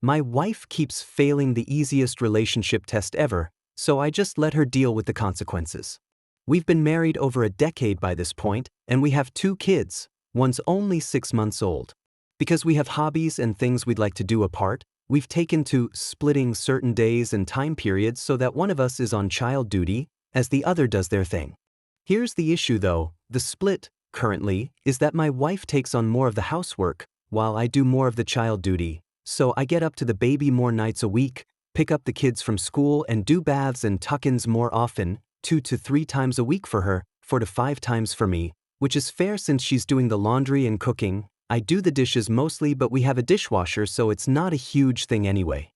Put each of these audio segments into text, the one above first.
My wife keeps failing the easiest relationship test ever, so I just let her deal with the consequences. We've been married over a decade by this point, and we have 2 kids, one's only 6 months old. Because we have hobbies and things we'd like to do apart, we've taken to splitting certain days and time periods so that one of us is on child duty, as the other does their thing. Here's the issue though, the split, currently, is that my wife takes on more of the housework, while I do more of the child duty, so I get up to the baby more nights a week, pick up the kids from school and do baths and tuck-ins more often, 2 to 3 times a week for her, 4 to 5 times for me, which is fair since she's doing the laundry and cooking. I do the dishes mostly, but we have a dishwasher, so it's not a huge thing anyway.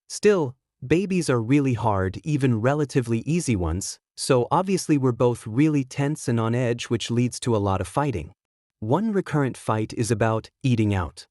Still, babies are really hard, even relatively easy ones, so obviously we're both really tense and on edge, which leads to a lot of fighting. One recurrent fight is about eating out.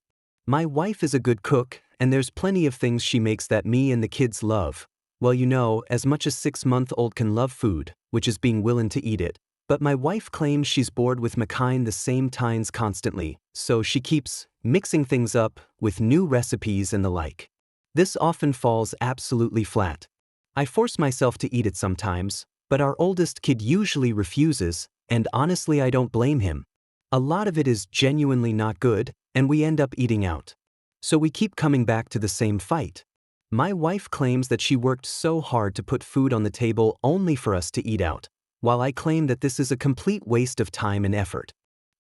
My wife is a good cook, and there's plenty of things she makes that me and the kids love. Well, you know, as much as 6-month-old can love food, which is being willing to eat it. But my wife claims she's bored with making the same tines constantly, so she keeps mixing things up with new recipes and the like. This often falls absolutely flat. I force myself to eat it sometimes, but our oldest kid usually refuses, and honestly I don't blame him. A lot of it is genuinely not good, and we end up eating out. So we keep coming back to the same fight. My wife claims that she worked so hard to put food on the table only for us to eat out, while I claim that this is a complete waste of time and effort.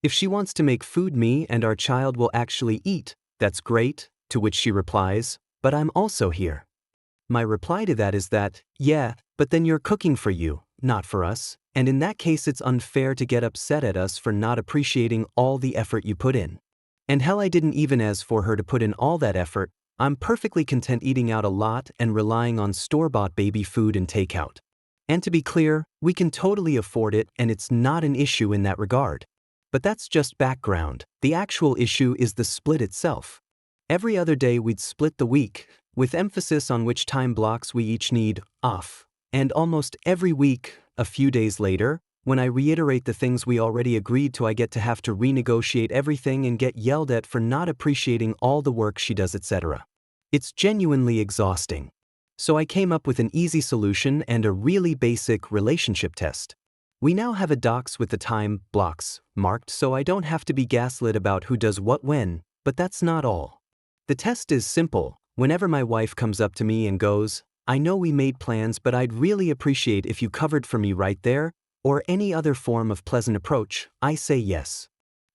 If she wants to make food me and our child will actually eat, that's great, to which she replies, but I'm also here. My reply to that is that, yeah, but then you're cooking for you, not for us, and in that case it's unfair to get upset at us for not appreciating all the effort you put in. And hell, I didn't even ask for her to put in all that effort. I'm perfectly content eating out a lot and relying on store-bought baby food and takeout. And to be clear, we can totally afford it and it's not an issue in that regard. But that's just background. The actual issue is the split itself. Every other day we'd split the week, with emphasis on which time blocks we each need off. And almost every week, a few days later, when I reiterate the things we already agreed to, I get to have to renegotiate everything and get yelled at for not appreciating all the work she does, etc. It's genuinely exhausting. So I came up with an easy solution and a really basic relationship test. We now have a docs with the time blocks marked, so I don't have to be gaslit about who does what when, but that's not all. The test is simple. Whenever my wife comes up to me and goes, "I know we made plans, but I'd really appreciate if you covered for me right there," or any other form of pleasant approach, I say yes.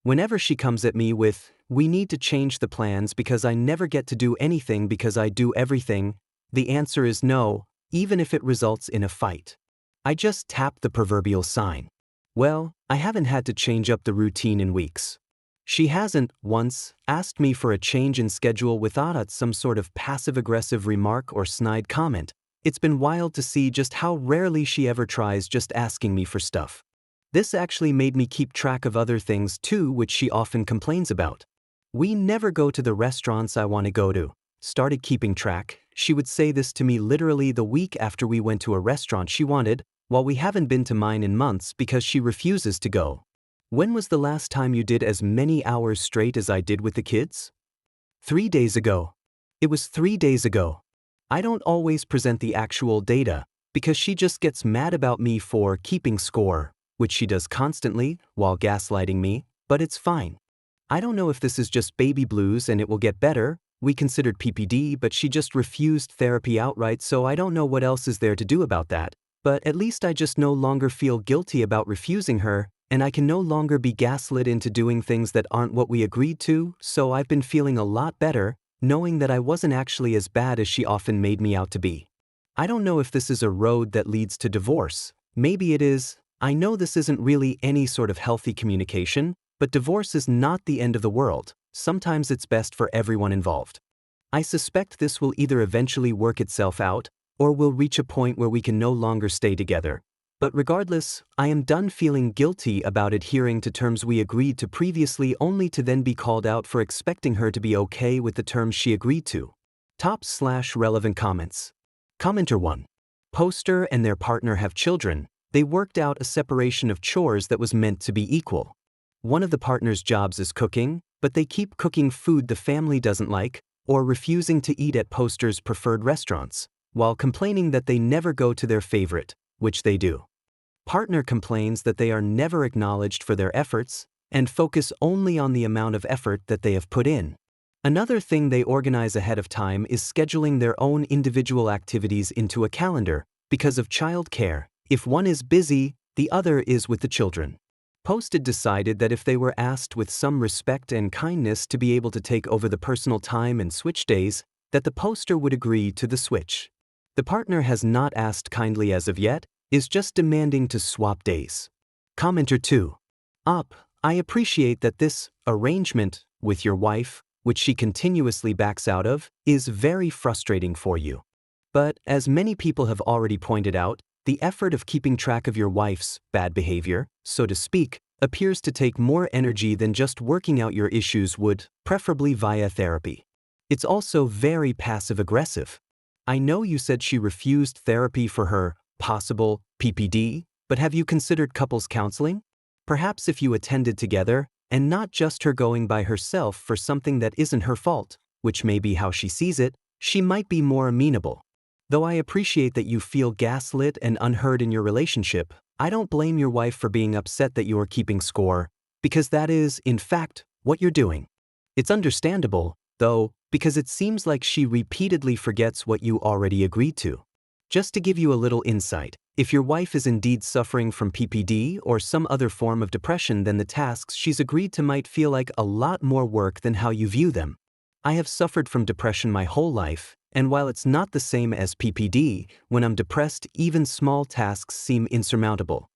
Whenever she comes at me with, "We need to change the plans because I never get to do anything because I do everything," the answer is no, even if it results in a fight. I just tap the proverbial sign. Well, I haven't had to change up the routine in weeks. She hasn't, once, asked me for a change in schedule without some sort of passive-aggressive remark or snide comment. It's been wild to see just how rarely she ever tries just asking me for stuff. This actually made me keep track of other things too, which she often complains about. We never go to the restaurants I want to go to. Started keeping track. She would say this to me literally the week after we went to a restaurant she wanted, while we haven't been to mine in months because she refuses to go. When was the last time you did as many hours straight as I did with the kids? 3 days ago. It was 3 days ago. I don't always present the actual data, because she just gets mad about me for keeping score, which she does constantly, while gaslighting me, but it's fine. I don't know if this is just baby blues and it will get better. We considered PPD, but she just refused therapy outright, so I don't know what else is there to do about that. But at least I just no longer feel guilty about refusing her, and I can no longer be gaslit into doing things that aren't what we agreed to, so I've been feeling a lot better, knowing that I wasn't actually as bad as she often made me out to be. I don't know if this is a road that leads to divorce. Maybe it is. I know this isn't really any sort of healthy communication, but divorce is not the end of the world. Sometimes it's best for everyone involved. I suspect this will either eventually work itself out, or we'll reach a point where we can no longer stay together. But regardless, I am done feeling guilty about adhering to terms we agreed to previously, only to then be called out for expecting her to be okay with the terms she agreed to. Top/relevant comments. Commenter 1. Poster and their partner have children. They worked out a separation of chores that was meant to be equal. One of the partner's jobs is cooking, but they keep cooking food the family doesn't like, or refusing to eat at posters' preferred restaurants, while complaining that they never go to their favorite, which they do. Partner complains that they are never acknowledged for their efforts and focus only on the amount of effort that they have put in. Another thing they organize ahead of time is scheduling their own individual activities into a calendar because of child care. If one is busy, the other is with the children. Posted decided that if they were asked with some respect and kindness to be able to take over the personal time and switch days, that the poster would agree to the switch. The partner has not asked kindly as of yet, is just demanding to swap days. Commenter 2. I appreciate that this arrangement with your wife, which she continuously backs out of, is very frustrating for you. But as many people have already pointed out, the effort of keeping track of your wife's bad behavior, so to speak, appears to take more energy than just working out your issues would, preferably via therapy. It's also very passive-aggressive. I know you said she refused therapy for her possible PPD, but have you considered couples counseling? Perhaps if you attended together, and not just her going by herself for something that isn't her fault, which may be how she sees it, she might be more amenable. Though I appreciate that you feel gaslit and unheard in your relationship, I don't blame your wife for being upset that you are keeping score, because that is, in fact, what you're doing. It's understandable, though, because it seems like she repeatedly forgets what you already agreed to. Just to give you a little insight, if your wife is indeed suffering from PPD or some other form of depression, then the tasks she's agreed to might feel like a lot more work than how you view them. I have suffered from depression my whole life, and while it's not the same as PPD, when I'm depressed, even small tasks seem insurmountable.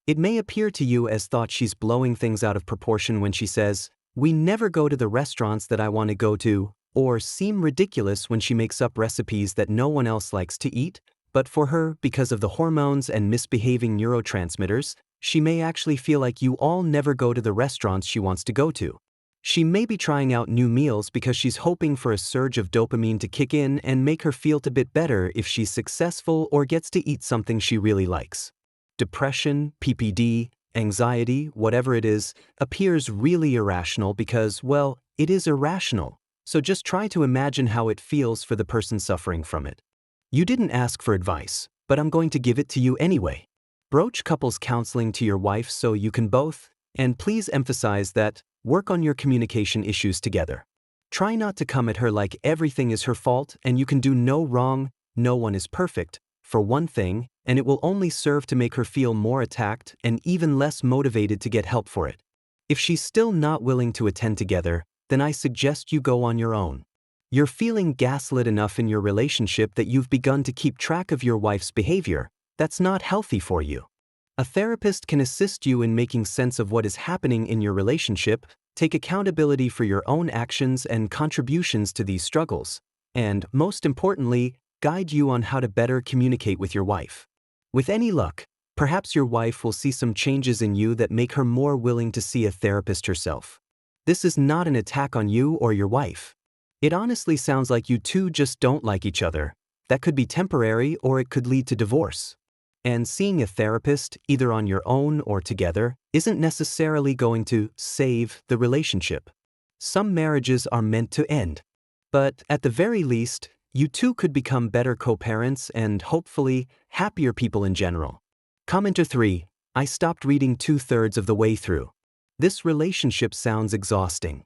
It may appear to you as thought she's blowing things out of proportion when she says, "We never go to the restaurants that I want to go to," or seem ridiculous when she makes up recipes that no one else likes to eat. But for her, because of the hormones and misbehaving neurotransmitters, she may actually feel like you all never go to the restaurants she wants to go to. She may be trying out new meals because she's hoping for a surge of dopamine to kick in and make her feel a bit better if she's successful or gets to eat something she really likes. Depression, PPD, anxiety, whatever it is, appears really irrational because, well, it is irrational. So just try to imagine how it feels for the person suffering from it. You didn't ask for advice, but I'm going to give it to you anyway. Broach couples counseling to your wife so you can both, and please emphasize that, work on your communication issues together. Try not to come at her like everything is her fault and you can do no wrong, no one is perfect, for one thing, and it will only serve to make her feel more attacked and even less motivated to get help for it. If she's still not willing to attend together, then I suggest you go on your own. You're feeling gaslit enough in your relationship that you've begun to keep track of your wife's behavior. That's not healthy for you. A therapist can assist you in making sense of what is happening in your relationship, take accountability for your own actions and contributions to these struggles, and, most importantly, guide you on how to better communicate with your wife. With any luck, perhaps your wife will see some changes in you that make her more willing to see a therapist herself. This is not an attack on you or your wife. It honestly sounds like you two just don't like each other. That could be temporary or it could lead to divorce. And seeing a therapist, either on your own or together, isn't necessarily going to save the relationship. Some marriages are meant to end. But at the very least, you two could become better co-parents and, hopefully, happier people in general. Commenter 3. I stopped reading 2/3 of the way through. This relationship sounds exhausting.